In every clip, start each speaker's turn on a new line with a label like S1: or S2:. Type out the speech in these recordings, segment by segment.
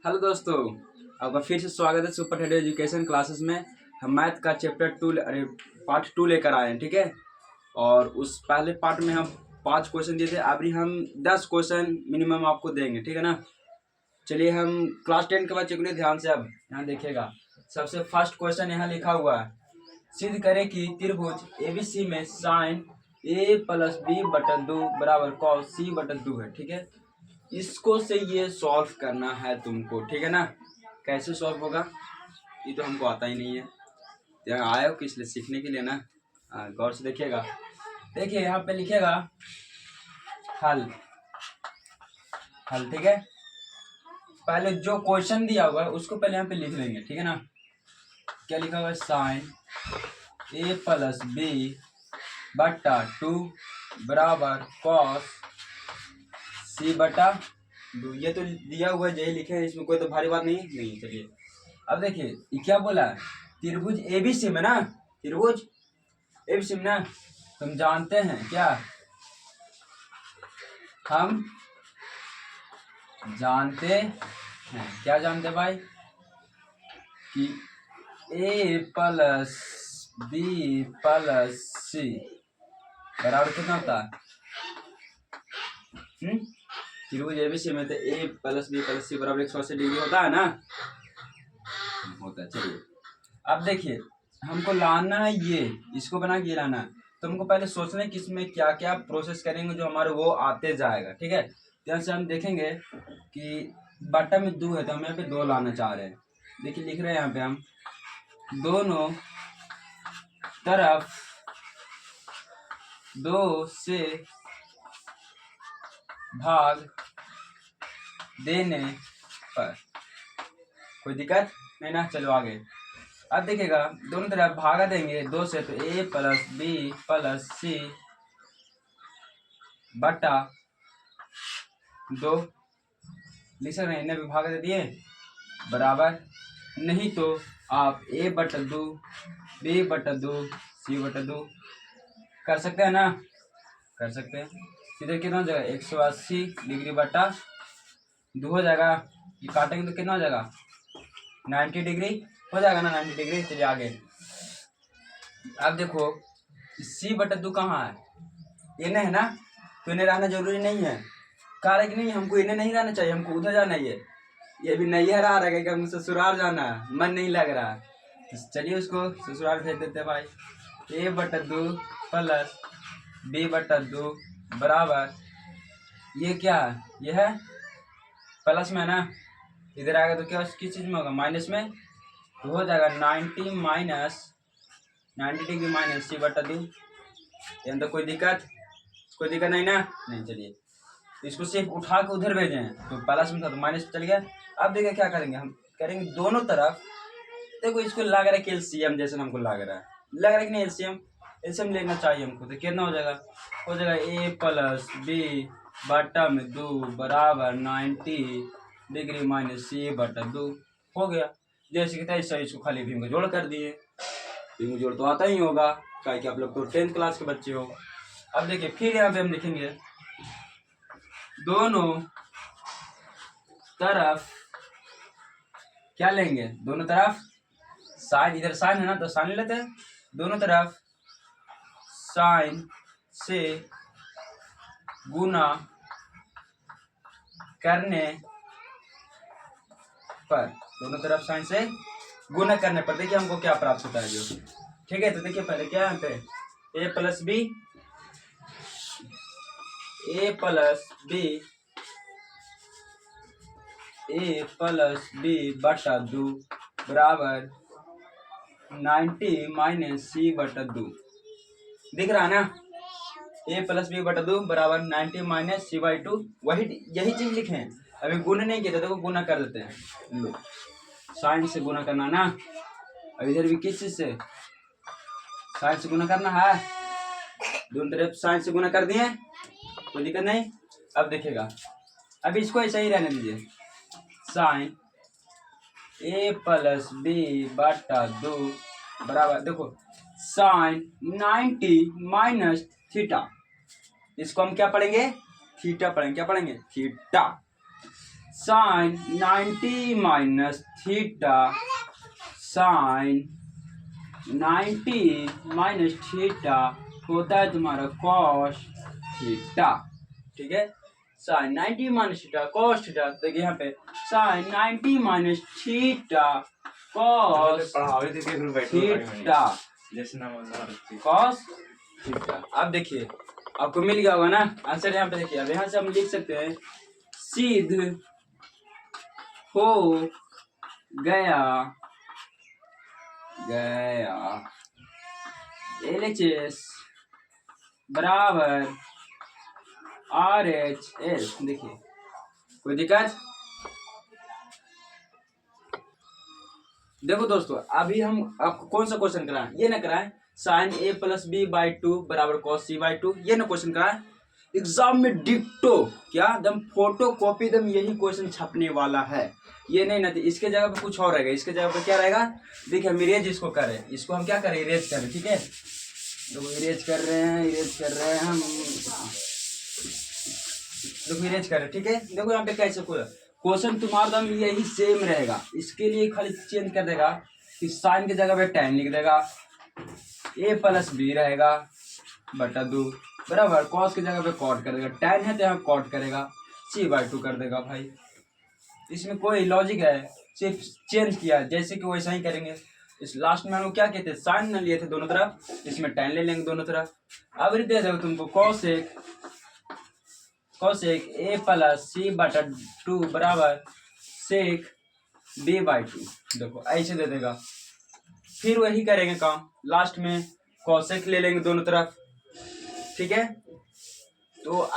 S1: Hello दोस्तों, आपका फिर से स्वागत है सुपर हेड एजुकेशन क्लासेस में। हम मैथ का चैप्टर 2 पार्ट 2 लेकर आए हैं, ठीक है। और उस पहले पार्ट में हम 5 क्वेश्चन दिए थे, अभी हम 10 क्वेश्चन मिनिमम आपको देंगे, ठीक है ना। चलिए हम क्लास 10 के बच्चे के लिए ध्यान से अब यहाँ देखिएगा। सबसे फर्स्ट क्वेश्चन यहाँ लिखा हुआ है, सिद्ध करें कि त्रिभुज एबीसी में साइन ए प्लस बी बटन 2 बराबर कॉस सी बटन 2 है, ठीक है। इसको से ये सॉल्व करना है तुमको, ठीक है ना। कैसे सॉल्व होगा ये तो हमको आता ही नहीं है, यहाँ आए हो किस लिए, सीखने के लिए ना। गौर से देखिएगा। देखिए यहाँ पे लिखेगा हल, हल, ठीक है। पहले जो क्वेश्चन दिया हुआ है उसको पहले यहाँ पे लिख लेंगे, ठीक है ना। क्या लिखा हुआ है, साइन ए प्लस बी बटा 2 बराबर कॉस सी बटा 2। ये तो दिया हुआ है, यही लिखे हैं, इसमें कोई तो भारी बात नहीं। चलिए अब देखिए ये क्या बोला है, त्रिभुज एबीसी में ना, त्रिभुज एबीसी में ना, तुम जानते हैं क्या, हम जानते हैं, क्या जानते हैं भाई, कि ए प्लस बी प्लस सी बराबर कितना होता है। त्रिभुज एबीसी में तो ए प्लस बी प्लस सी बराबर 180 डिग्री होता है ना, होता है। चलिए अब देखिए हमको लाना है, ये इसको बना के लाना है, तो हमको पहले सोचना है कि इसमें क्या क्या प्रोसेस करेंगे जो हमारे वो आते जाएगा, ठीक है। यहाँ से हम देखेंगे कि बटा में 2 है तो हम यहाँ पे 2 लाना चाह रहे हैं। देखिए लिख रहे हैं यहाँ पे हम दोनों तरफ 2 से भाग देने पर, कोई दिक्कत नहीं ना। चलो आगे। अब देखिएगा दोनों तरफ भागा देंगे 2 से, तो ए प्लस बी प्लस सी बटा 2 लिख सकते हैं, इन्हें भी भागा दे दिए बराबर, नहीं तो आप ए बटा 2 बी बटा 2 सी बटा 2 कर सकते हैं ना, कर सकते हैं। इधर कितना हो जाएगा, 180 डिग्री बटा 2 हो जाएगा, ये काटेंगे तो कितना हो जाएगा, 90 डिग्री हो जाएगा ना, 90 डिग्री। चलिए आगे। अब देखो सी बटा 2 कहाँ है, इन्हें है ना, तो इन्हें रहना जरूरी नहीं है, कारण कि नहीं हमको इन्हें नहीं रहना चाहिए, हमको उधर जाना है। ये भी नैहर आ रहा है कि हमको ससुराल जाना है, मन नहीं लग रहा है, तो चलिए उसको ससुराल भेज देते हैं भाई। ए बटा 2 प्लस बी बटा 2 बराबर, ये क्या है, ये है प्लस में ना, इधर आएगा तो क्या किस चीज में होगा, माइनस में, तो हो जाएगा 90 माइनस 90 डिग्री माइनस सी बटा 2। ये तो कोई दिक्कत नहीं ना, नहीं। चलिए इसको सिर्फ उठा के उधर भेजे हैं, तो प्लस में था तो माइनस चल गया। अब देखिए क्या करेंगे, हम करेंगे दोनों तरफ, देखो इसको लग रहा है कि एलसीएम जैसे हमको लग रहा है कि नहीं, एलसीएम लेना चाहिए हमको, तो कितना हो जाएगा ए प्लस बी बटा में 2 बराबर 90 डिग्री माइनस सी बटा 2 हो गया। जैसे कि तैसे इसको खाली भीम का जोड़ कर दिए, भीम का जोड़ तो आता ही होगा, क्या कि आप लोग तो 10th क्लास के बच्चे हो। अब देखिए फिर यहाँ पे हम लिखेंगे दोनों तरफ, क्या लेंगे, दोनों तरफ साइन, इधर साइन है ना तो साइन लेते हैं, दोनों तरफ साइन से गुना करने पर, दोनों तरफ साइन से गुना करने पर देखिए हमको क्या प्राप्त होता है जो, ठीक है। तो देखिए पहले क्या है पे ए प्लस बी बटा 2 बराबर 90 माइनस सी बटा 2, दिख रहा है ना, ए प्लस बी बटा 2 बराबर 90 माइनस सी बाई 2, यही चीज लिखे हैं। अभी गुना नहीं किया था तो गुना कर देते हैं, लो साइन से गुना करना ना, अब इधर भी किस चीज से, साइन से गुना करना है, दोनों तरफ साइन से गुना कर दिए, कोई दिक्कत नहीं। अब देखिएगा अब इसको ऐसा ही रहने दीजिए, साइन ए प्लस बी बटा 2 बराबर, देखो साइन 90 माइनस थीटा, इसको हम क्या पढ़ेंगे, थीटा पढ़ेंगे, क्या पढ़ेंगे, theta. Sine 90 minus theta, sine 90 minus theta होता है तुम्हारा कॉस थीटा, ठीक है। Sine 90 minus theta cos theta, देखिए यहाँ पे sine 90 minus theta cos theta, cos theta. अब देखिए आपको मिल गया होगा ना आंसर, यहाँ पे देखिए। अब यहाँ से हम लिख सकते हैं सिद्ध हो गया LHS बराबर RHS। देखिए कोई दिक्कत? देखो दोस्तों, अभी हम आपको कौन सा क्वेश्चन कराएं, ये ना कराएं sine A plus B by 2 बराबर कॉस C बाई 2, ये ना क्वेश्चन कराएं। एग्जाम में डिक्टो क्या दम फोटो कॉपी दम यही क्वेश्चन छपने वाला है, ये नहीं ना। इसके जगह पे कुछ और रहेगा, इसके जगह पे क्या रहेगा, देखिए हम इरेज इसको करें, इसको हम क्या करें, इरेज करें, ठीक है। देखो इरेज कर रहे हैं हम, देखो इरेज कर रहे हैं, ठीक है। देखो यहाँ पे कैसे क्वेश्चन तुम्हारा दम यही सेम रहेगा, इसके लिए खाली चेंज कर देगा कि साइन की जगह पे tan लिख देगा, A प्लस B रहेगा बटा 2 बराबर कॉस की जगह पे कॉट कर देगा, tan है तो यहाँ कॉट करेगा, C बाई 2 कर देगा। भाई इसमें कोई लॉजिक है, सिर्फ चेंज किया, जैसे कि वैसा ही करेंगे। इस लास्ट में हम लोग क्या कहते हैं, साइन न लिए थे दोनों तरफ, इसमें tan ले लेंगे दोनों तरफ। अब दे देगा तुमको कॉसेक A प्लस C बटा 2 बराबर सेक B बाई 2, देखो ऐसे दे देगा। फिर वही करेंगे काम, लास्ट में कॉसेक ले लेंगे दोनों तरफ, ठीक है। तो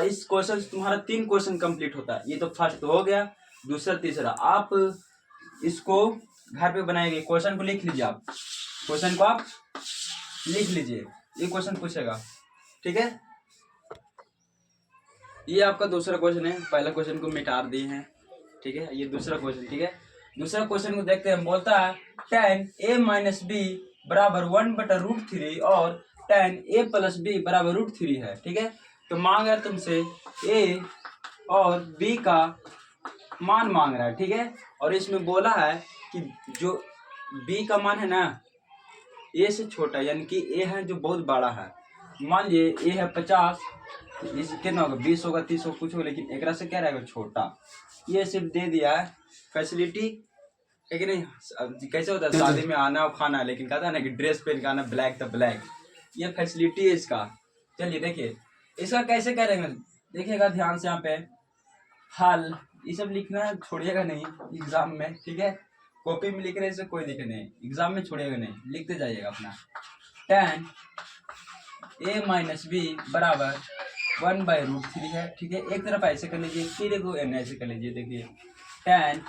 S1: इस क्वेश्चन तुम्हारा 3 क्वेश्चन कंप्लीट होता है। ये तो फर्स्ट हो गया, दूसरा तीसरा आप इसको घर पे बनाएंगे, क्वेश्चन को लिख लीजिए, आप क्वेश्चन को आप लिख लीजिए, ये क्वेश्चन पूछेगा, ठीक है। ये आपका दूसरा क्वेश्चन है, पहला क्वेश्चन को मिटा दिए हैं, ठीक है। ये दूसरा क्वेश्चन, ठीक है। दूसरा क्वेश्चन को देखते हैं, बोलता है tan A माइनस B बराबर 1 बटा रूट 3 और tan A प्लस B बराबर रूट 3 है, ठीक है। तो मांग रहा है तुमसे A और B का मान मांग रहा है, ठीक है। और इसमें बोला है कि जो B का मान है ना A से छोटा, यानी कि A है जो बहुत बड़ा है, मान लिए A है 50, इस कितना होगा 20 होगा 30 होगा कुछ होगा, लेकिन एक से क्या रहेगा छोटा। ये सिर्फ दे दिया है फैसिलिटी, है कि नहीं। कैसे होता है शादी में आना और खाना, लेकिन कहता है ना कि ड्रेस पहन के आना ब्लैक तो ब्लैक, ये फैसिलिटी है इसका। चलिए देखिए इसका कैसे करेंगे, देखिएगा ध्यान से, यहाँ पे हल ये सब लिखना छोड़िएगा नहीं एग्जाम में, ठीक है। कॉपी में लिख रहे से कोई दिक्कत नहीं, एग्जाम में छोड़िएगा नहीं, लिखते जाइएगा अपना। tan A माइनस B बराबर 1 बाई रूट 3 है, ठीक है। एक तरफ ऐसे कर लीजिए, फिर एक ऐसे कर लीजिए, देखिए tan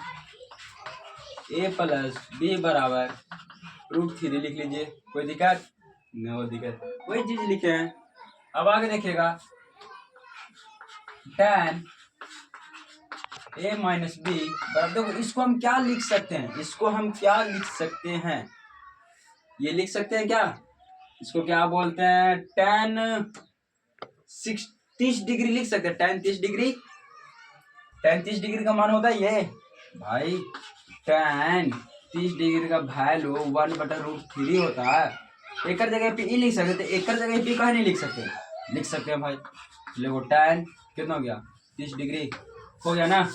S1: A प्लस B बराबर रूट 3 लिख लीजिए, कोई दिक्कत नो दिक्कत, वही चीज लिखे हैं। अब आगे देखिएगा tan A माइनस B बराबर, देखो इसको हम क्या लिख सकते हैं, इसको हम क्या लिख सकते हैं, ये लिख सकते हैं क्या, इसको क्या बोलते हैं, tan 30 डिग्री लिख सकते हैं, tan 30 डिग्री, tan 30 डिग्री का मान होता है ये भाई, tan 30 डिग्री का वैल्यू 1 बटा रूट 3 होता है। एक जगह पे ई लिख सकते, एक जगह पे कहाँ नहीं लिख सकते, लिख सकते हैं भाई। देखो tan कितना हो गया 30 डिग्री हो गया ना।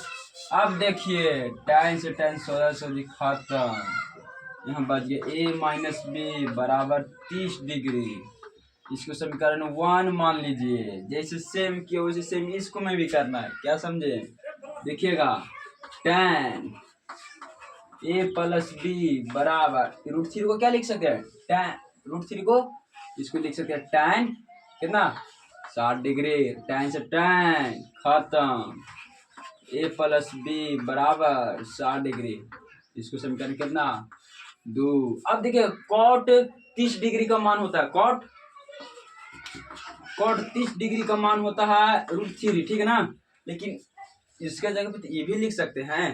S1: अब देखिए tan से tan 1600 खत्म, यहाँ बच गया A माइनस B बराबर 30 डिग्री, इसको समीकरण 1 मान लीजिए। जैसे सेम किया वैसे सेम इसको में भी करना है, क्या समझे। देखिएगा tan A प्लस B बराबर रूट 3 को क्या लिख सकते हैं, tan रूट 3 को इसको लिख सकते हैं tan कितना 60 डिग्री, tan से tan खत्म, A प्लस B बराबर 60 डिग्री, इसको समीकरण कितना 2। अब देखिए cot 30 डिग्री का मान होता है, cot 30 डिग्री का मान होता है रूट 3, ठीक है ना। लेकिन इसके जगह पे तो ये भी लिख सकते हैं,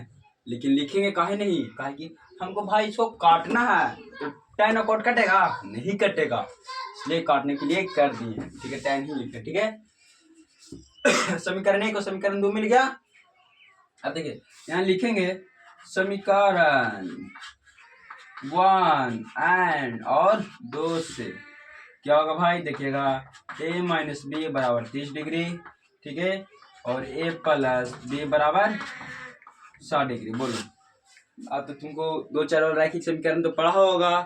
S1: लेकिन लिखेंगे काहे नहीं, काहे कि हमको भाई इसको काटना है, तो tan और cot कटेगा नहीं कटेगा, इसलिए काटने के लिए कर दिए, ठीक है, tan ही लिखे, ठीक है। समीकरण 1 और समीकरण 2 मिल गया। अब देखिए यहाँ लिखेंगे समीकरण 1 एंड और 2 से क्या होगा भाई, देखिएगा a माइनस बी बराबर 30 डिग्री, ठीक है, और a प्लस बी बराबर 60 डिग्री। बोलो अब तो तुमको 2-4 और रैखिक समीकरण तो पढ़ा होगा,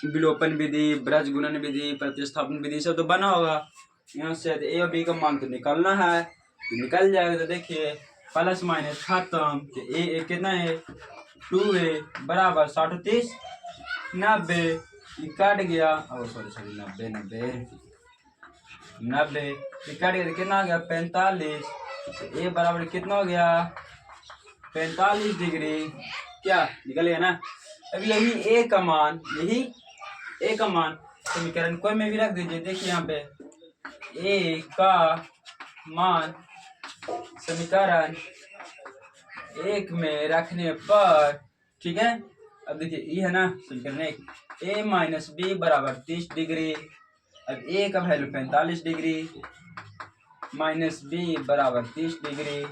S1: विलोपन विधि, ब्रज गुणन विधि, प्रतिस्थापन विधि सब तो बना होगा। यहाँ से ए और बी का मान तो निकालना है, तो निकल जाएगा। तो देखिए प्लस माइनस खत्म, तो ए कितना है 2a बराबर 60 30 90, ये कट गया, सॉरी 90 ये कट गया, कितना आ गया 45, तो ए बराबर कितना हो गया 45 डिग्री, क्या निकल गया ना। अब यही ए का मान, समीकरण कोई में भी रख दीजिए। देखिए यहाँ पे ए का मान समीकरण 1 में रखने पर, ठीक है। अब देखिए ये है ना समीकरण 1, ए माइनस बी बराबर 30 डिग्री। अब ए का वैल्यू 45 डिग्री, माइनस बी बराबर 30 डिग्री।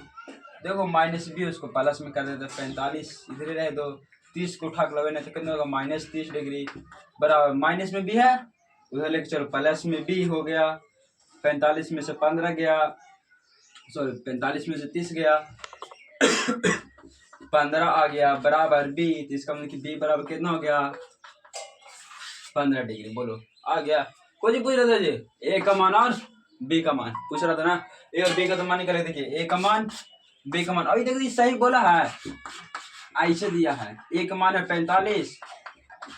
S1: देखो माइनस बी उसको प्लस में कर देते, 45 इधर रहे दो, 30 को उठा के लगे ना तो कितना होगा -30 डिग्री बराबर, माइनस में भी है उधर लेके चलो प्लस में भी हो गया, 45 में से 15 गया, सॉरी 45 में से 30 गया 15 आ गया बराबर बी, तो इसका मतलब कि बी बराबर कितना हो गया 15 डिग्री। बोलो आ गया। कोई पूछ रहा था जी ए का मान और बी का मान पूछ रहा था ना, ए और बी का तो मान निकाले। देखिए ए का मान बी का मान, अभी देखो ये सही बोला है, ऐसे दिया है, ए का मान है 45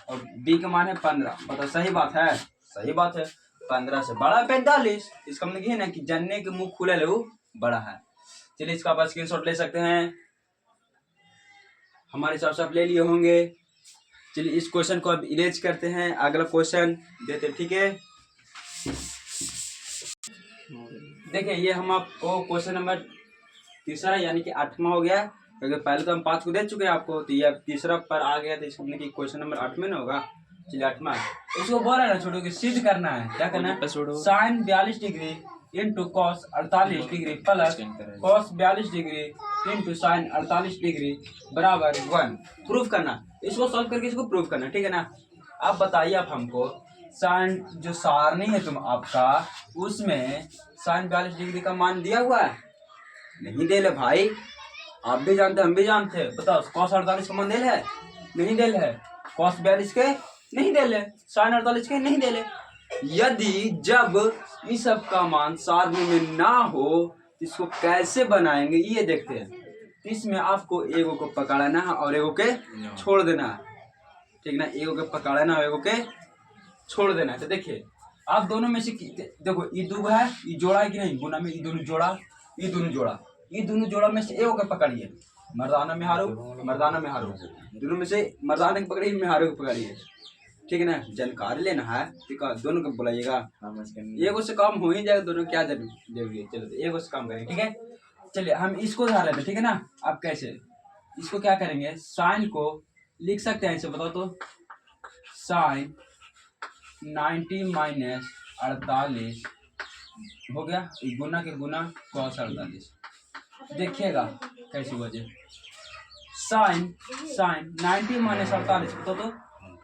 S1: और बी का मान है 15, बताओ सही बात है, सही बात है। 15 से बड़ा 45, इसका मतलब ये ना कि जानने के मुंह खुले ले वो बड़ा है। चलिए इसका आप स्क्रीनशॉट ले सकते हैं, हमारे हिसाब से आप ले लिए होंगे। चलिए इस क्वेश्चन को अब इरेज करते हैं, अगला क्वेश्चन देते, ठीक है। देखिए ये हम आपको क्वेश्चन नंबर तीसरा यानी कि 8वां हो गया, क्योंकि पहले तो हम 5 को दे चुके हैं आपको, तो ये अब तीसरा पर आ गया, तो इसको कि क्वेश्चन नंबर 8 में ना होगा। चलिए 8वां इसको बोला ना छोड़ो कि सिद्ध करना है, क्या करना है, sine 42 degree into cos 48 degree plus cos 42 degree into sine 48 degree बराबर 1 प्रूफ करना। इसको सॉल्व करके इसको प्रूफ करना, ठीक है ना। अब बताइए आप हमको साइन जो सारणी है तुम आपका, उसमें साइन 42 डिग्री का मान दिया हुआ है, नहीं दे ले भाई, आप भी जानते हम भी जानते, बताओ कॉस 48 का मान दे है, नहीं दे है, कॉस 42 के नहीं दे ले, साइन 48 के नहीं दे ले। यदि जब इस सब का मान सारणी में ना हो इसको कैसे बनाएंगे ये देखते हैं। इसमें आपको एगो को पकड़ना है और एगो के छोड़ देना है, ठीक ना, एगो के पकड़ना है एगो के छोड़ देना है। तो देखिए आप दोनों में से देखो ये दो है, ये जोड़ा है कि नहीं, गुना में ये दोनों जोड़ा, ये दोनों जोड़ा में से एगो के पकड़िए, मर्दाना में हारो दोनों में से मर्दाना के पकड़िए, में हारो के पकड़िए, ठीक है ना। जानकारी लेना है, ठीक है, दोनों को बुलाइएगा, एगो से काम हो ही जाएगा, दोनों क्या जरूरी है। चलो तो एगो से काम करेंगे, ठीक है। चलिए हम इसको उधार लेते, ठीक है ना। आप कैसे इसको क्या करेंगे, साइन को लिख सकते हैं ऐसे, बताओ तो, साइन 90 माइनस 48 हो गया, गुना के गुना cos 48, देखिएगा कैसी वजह, साइन 90 माइनस 48 बताओ तो,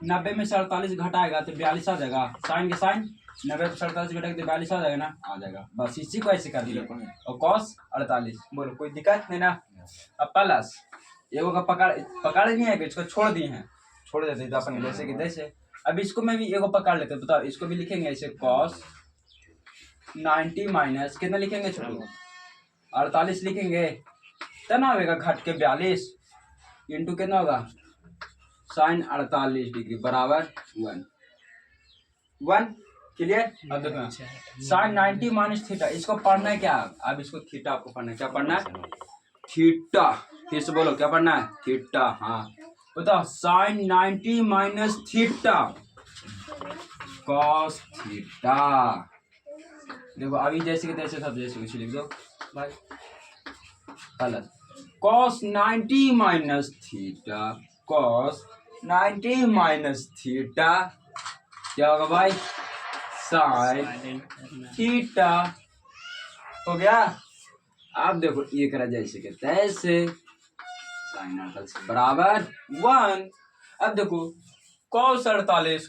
S1: 90 में से 48 घटाएगा तो 42 आ जाएगा, साइन के साइन 90 से 48 घटाएगा तो 42 आ जाएगा ना, आ जाएगा, बस इसी को ऐसे कर दिया। और cos 48, बोलो कोई दिक्कत नहीं ना। अब प्लस एगो का पकड़ नहीं है, इसको छोड़ दिए हैं, छोड़ देते अपन जैसे कि जैसे। अब इसको मैं भी एगो पकड़ लेते, बताओ इसको भी लिखेंगे ऐसे, cos 90 माइनस कितना लिखेंगे छोटू 48 लिखेंगे, तब ना होगा घट के 42 इंटू कितना होगा साइन 48 डिग्री बराबर 1 क्लियर। अब देखो साइन 90 माइनस थीटा, इसको पढ़ना है क्या, अब इसको थीटा आपको पढ़ना है, क्या पढ़ना है थीटा, फिर से बोलो क्या पढ़ना है थीटा। हाँ बताओ sine 90 minus theta cos theta, देखो अभी जैसे कि तैसे सब जैसे कुछ लिख दो भाई, plus cos 90 minus theta cos 90 minus theta क्या होगा भाई, साइन थीटा हो गया। अब देखो ये करा जैसे के तैसे साइन 48 बराबर 1। अब देखो cos 48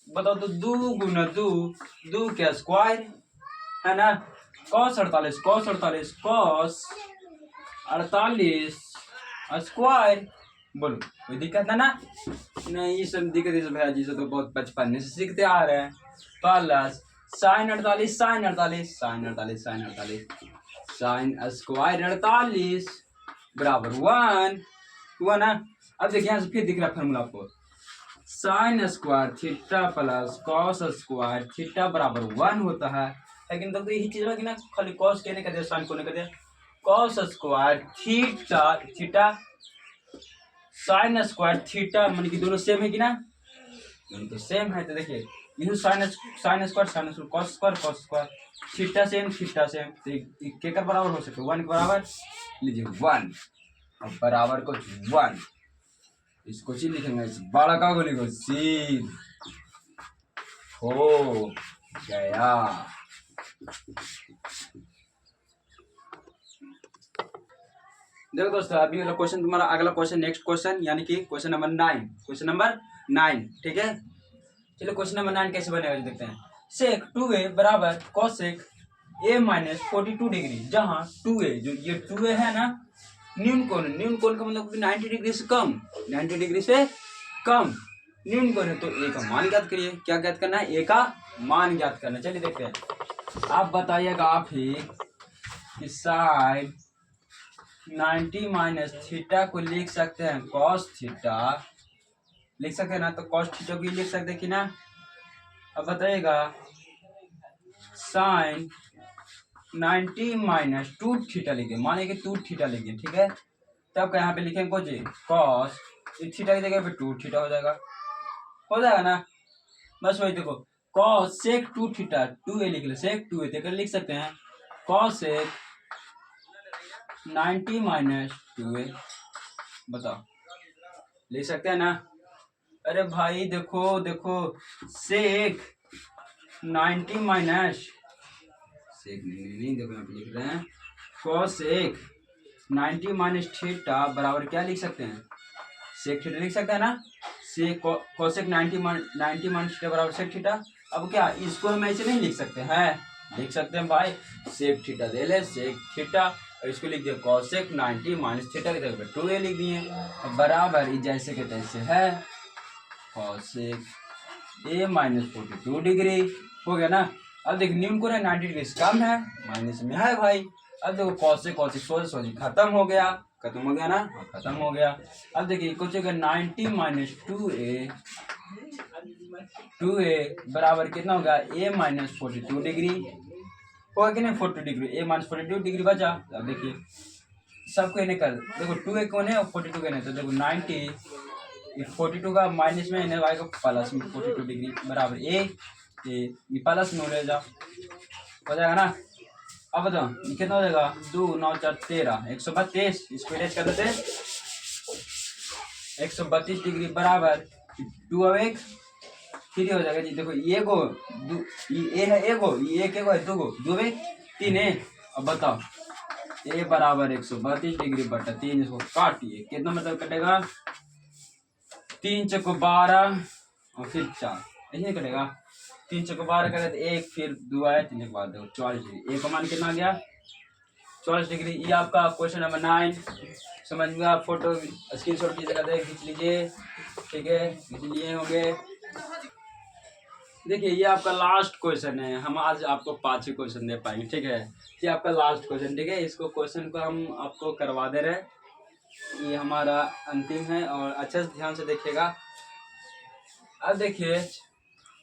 S1: बताओ तो 2 गुना 2 2 क्या स्क्वायर है ना। cos 48 स्क्वायर बोलो कोई दिक्कत है ना। नहीं ये सब दिक्कत है भैया जी से तो बहुत बचपन से सीखते आ रहे हैं। प्लस साइन 48 बराबर 1 हुआ ना। अब देखिए यहाँ से फिर दिख रहा है फॉर्मूला आपको sine square theta plus cos square theta बराबर 1 होता है। लेकिन तो यही चीज कि ना खाली कॉस कहने का दिया साइन को नहीं कर दिया। Cos square theta theta sine square theta मान कि दोनों सेम है कि ना दोनों तो सेम है। तो देखिए you sine square cos square theta same तो के का बराबर हो सकता है 1 के बराबर लीजिए 1 अब बराबर को 1 इसको चीज लिखेंगे इस बड़ा का को लिखो सीध हो गया। देखो दोस्तों अभी वाला क्वेश्चन तुम्हारा अगला क्वेश्चन नेक्स्ट क्वेश्चन यानी कि क्वेश्चन नंबर 9 ठीक है। चलो क्वेश्चन नंबर 9 कैसे बनेगा देखते हैं। सेक 2a बराबर कोसेक a माइनस 42 डिग्री जहाँ 2a जो ये 2a है ना न्यून कोण का मतलब 90 डिग्री से कम 90 डिग्री से कम न्यून कोण है तो a का मान ज्ञात करिए। क्या ज्ञात करना है a का मान ज्ञात करना। चलिए देखते हैं। आप बताइएगा आप ही कि साइन 90 माइनस थीटा को लिख सकते हैं कॉस थीटा लिख सकते हैं ना तो कॉस थीटा को लिख सकते हैं कि ना। अब बताइएगा साइन 90 माइनस 2 थीटा लिखे माने कि 2 थीटा लिखे ठीक है। तब यहाँ पे लिखेंगे कुछ कॉस थीटा की जगह पे 2 थीटा हो जाएगा ना। बस वही देखो कॉस सेक 2 थीटा 2a लिख लो सेक 2a तो लिख सकते हैं कॉस सेक 90 माइनस 2a बताओ लिख सकते हैं ना। अरे भाई देखो सेक 90 माइनस सेक नहीं देखो यहाँ पे लिख रहे हैं कोसेक 90 माइनस थीटा बराबर क्या लिख सकते हैं सेक थीटा लिख सकते हैं ना। सेक कोसेक 90 माइनस थीटा बराबर सेक थीटा। अब क्या इसको हम ऐसे नहीं लिख सकते हैं लिख सकते हैं भाई सेक थीटा दे ले सेक थीटा और इसको लिख दिया कोसेक 90 माइनस थीटा की जगह 2a लिख दिए बराबर जैसे के तैसे है कोसेक a माइनस 42 डिग्री हो गया ना। अब देख न्यून को 90 डिग्री से कम है माइनस में है भाई। अब देखो कोसेक सोच खत्म हो गया ना खत्म हो गया। अब देखिए कुछ 90 माइनस 2a बराबर कितना होगा a माइनस 42 डिग्री होगा कि नहीं 42 डिग्री a माइनस 42 डिग्री बचा। अब देखिए सबको इन्हें कर देखो 2a कौन है और 42 का नहीं तो देखो 90 42 का माइनस में इन्हें आएगा प्लस में 42 डिग्री बराबर a प्लस में हो जाएगा ना। अब बताओ ये कितना हो जाएगा 2 9 4 13 132 इसको इरेज कर देते 132 डिग्री बराबर 2 अब 1 3 हो जाएगा जी। देखो ये को ये है एगो ये एक है दो गो 2 1 3 है। अब बताओ a बराबर 132 डिग्री बटा 3 इसको काटिए कितना मतलब कटेगा 3 चौको 12 और फिर 4 ऐसे कटेगा 3 चौको 12 करेगा तो 1 फिर 2 आया 3 के बाद देखो 44 डिग्री a का मान कितना आ गया 44 डिग्री। ये आपका क्वेश्चन नंबर 9 समझ में आप फोटो स्क्रीनशॉट कीजिएगा खींच लीजिए ठीक है खींच लिए होंगे। देखिए ये आपका लास्ट क्वेश्चन है हम आज आपको 5 ही क्वेश्चन दे पाएंगे ठीक है। ये आपका लास्ट क्वेश्चन ठीक है इसको क्वेश्चन को हम आपको करवा दे रहे ये हमारा अंतिम है और अच्छे से ध्यान से देखिएगा। अब देखिए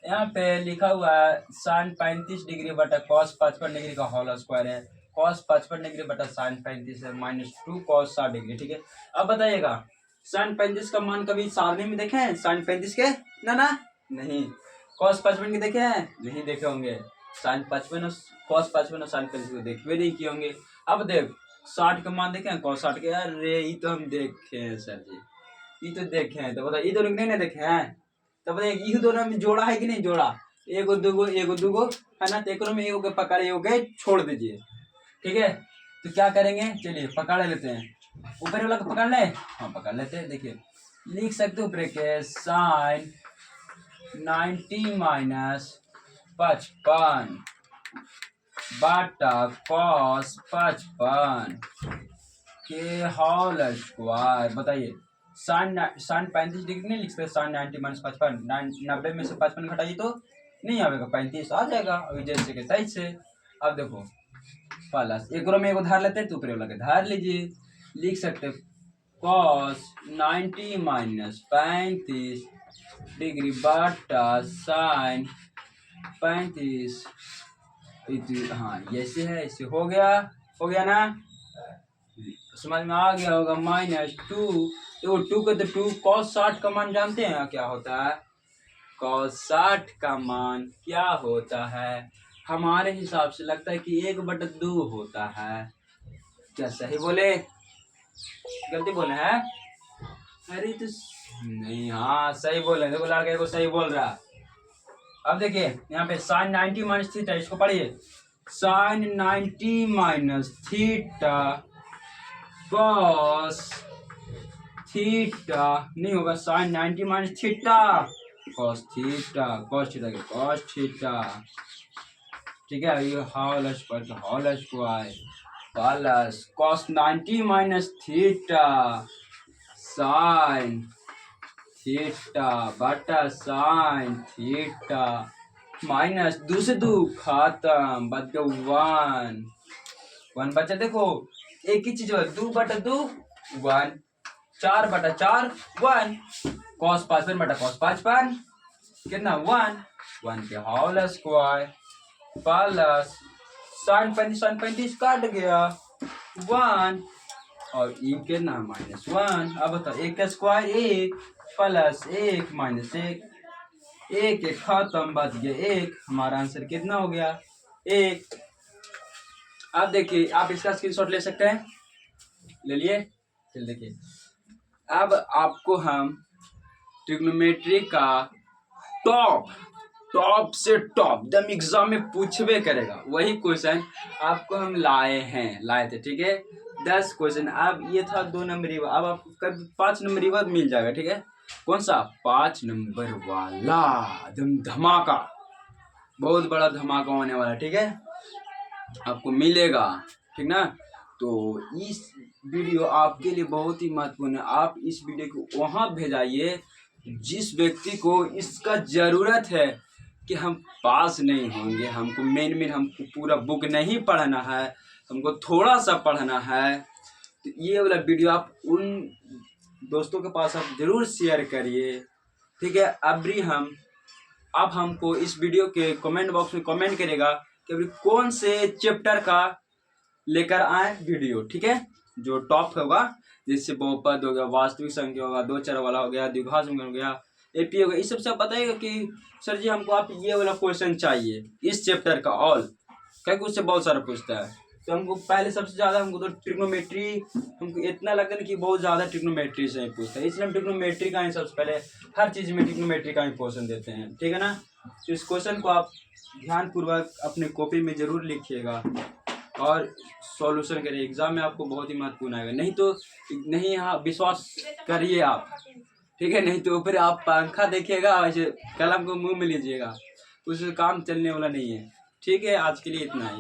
S1: यहाँ पे लिखा हुआ है साइन 35 डिग्री बटा कॉस 55 डिग्री का होल स्क्वायर है कॉस 55 डिग्री बटा साइन 35 है माइनस 2 कॉस 60 डिग्री ठीक है। अब बताइएगा साइन 35 का मान कभी सारणी में देखे हैं साइन 35 के ना नहीं कॉस 55 के देखे हैं नहीं देखे होंगे साइन 55 और कॉस 55 और साइन 35 को देखे नहीं किए होंगे। अब देख 60 का मान देखे हैं कॉस 60 के अरे ये तो हम देखे हैं सर जी ये तो देखे हैं तो बताओ ये दोनों नहीं देखे हैं तो बताइए ये दोनों में जोड़ा है कि नहीं जोड़ा एगो दूगो है ना तो एक में एगो के पकड़ एगो के छोड़ दीजिए ठीक है। तो क्या करेंगे, चलिए पकड़ लेते हैं, ऊपर वाला को पकड़ ले, हाँ पकड़ लेते हैं। देखिए लिख सकते हो ब्रैकेट साइन 90 माइनस 55 बटा कॉस 55 के होल स्क्वायर। बताइए साइन 35 डिग्री नहीं लिख सकते, साइन 90 माइनस 55, 90 में से 55 घटाइए तो नहीं आएगा, 35 आ जाएगा अभी जैसे के तैसे। अब देखो प्लस एक में एक धार लेते हैं तो ऊपर वाला के धार लीजिए, लिख सकते कॉस 90 माइनस 35 डिग्री बटा साइन 35। हाँ ऐसे है, ऐसे हो गया ना, समझ में आ गया होगा। -2 तो 2 का तो 2 cos 60 का मान जानते हैं क्या होता है, cos 60 का मान क्या होता है, हमारे हिसाब से लगता है कि 1/2 होता है। क्या सही बोले, गलती बोले हैं? अरे तो नहीं, हाँ सही बोले, देखो लड़के को सही बोल रहा। अब देखिए यहाँ पे साइन 90 माइनस थीटा, इसको पढ़िए, sine 90 minus theta cos theta नहीं होगा, sine 90 minus theta cos theta, cos theta के कॉस थीटा, ठीक है। ये whole square plus cos 90 minus theta sine theta बटा साइन थीटा माइनस 2 से 2 खत्म, बच गया 1 बचा। देखो एक ही चीज 2/2 1, 4/4 1, cos 55 बटा cos 55 कितना 1 के होल स्क्वायर प्लस साइन 35 काट गया 1 और ई कितना -1। अब बताओ 1 का स्क्वायर 1 प्लस 1 माइनस 1 एक खत्म, बच गया 1। हमारा आंसर कितना हो गया 1। अब देखिए आप इसका स्क्रीनशॉट ले सकते हैं, ले लिए। चल देखिए अब आपको हम ट्रिग्नोमेट्री का टॉप से टॉप एकदम एग्जाम में पूछबे करेगा वही क्वेश्चन आपको हम लाए थे, ठीक है। 10 क्वेश्चन, अब ये था 2 नंबरी, अब आपको कभी 5 नंबरी बाद मिल जाएगा, ठीक है। कौन सा 5 नंबर वाला, एकदम धमाका, बहुत बड़ा धमाका होने वाला, ठीक है, आपको मिलेगा, ठीक ना। तो इस वीडियो आपके लिए बहुत ही महत्वपूर्ण है। आप इस वीडियो को वहाँ भेजाइए जिस व्यक्ति को इसका ज़रूरत है कि हम पास नहीं होंगे, हमको मेन हमको पूरा बुक नहीं पढ़ना है, हमको थोड़ा सा पढ़ना है। तो ये वाला वीडियो आप उन दोस्तों के पास आप ज़रूर शेयर करिए, ठीक है। अब हमको इस वीडियो के कमेंट बॉक्स में कमेंट करेगा कि अभी कौन से चैप्टर का लेकर आए वीडियो, ठीक है, जो टॉप होगा, जैसे बहुपद हो गया, वास्तविक संख्या होगा, 2 चर वाला हो गया, द्विघात संख्या हो गया, एपी हो गया, इस सब से आप बताइएगा कि सर जी हमको आप ये वाला क्वेश्चन चाहिए इस चैप्टर का, ऑल क्योंकि उससे बहुत सारा पूछता है। तो हमको पहले सबसे ज़्यादा हमको तो ट्रिग्नोमेट्री, हमको इतना लगता है कि बहुत ज़्यादा ट्रिग्नोमेट्री से ही पूछता है, इसलिए हम ट्रिग्नोमेट्री का ही सबसे पहले हर चीज़ में ट्रिग्नोमेट्री का ही क्वेश्चन देते हैं, ठीक है ना। तो इस क्वेश्चन को आप ध्यानपूर्वक अपने कॉपी में ज़रूर लिखिएगा और सॉल्यूशन करिए, एग्जाम में आपको बहुत ही महत्वपूर्ण आएगा। नहीं हाँ विश्वास करिए आप, ठीक है, नहीं तो ऊपर आप पंखा देखिएगा वैसे कलम को मुंह में लीजिएगा, उससे काम चलने वाला नहीं है, ठीक है। आज के लिए इतना ही।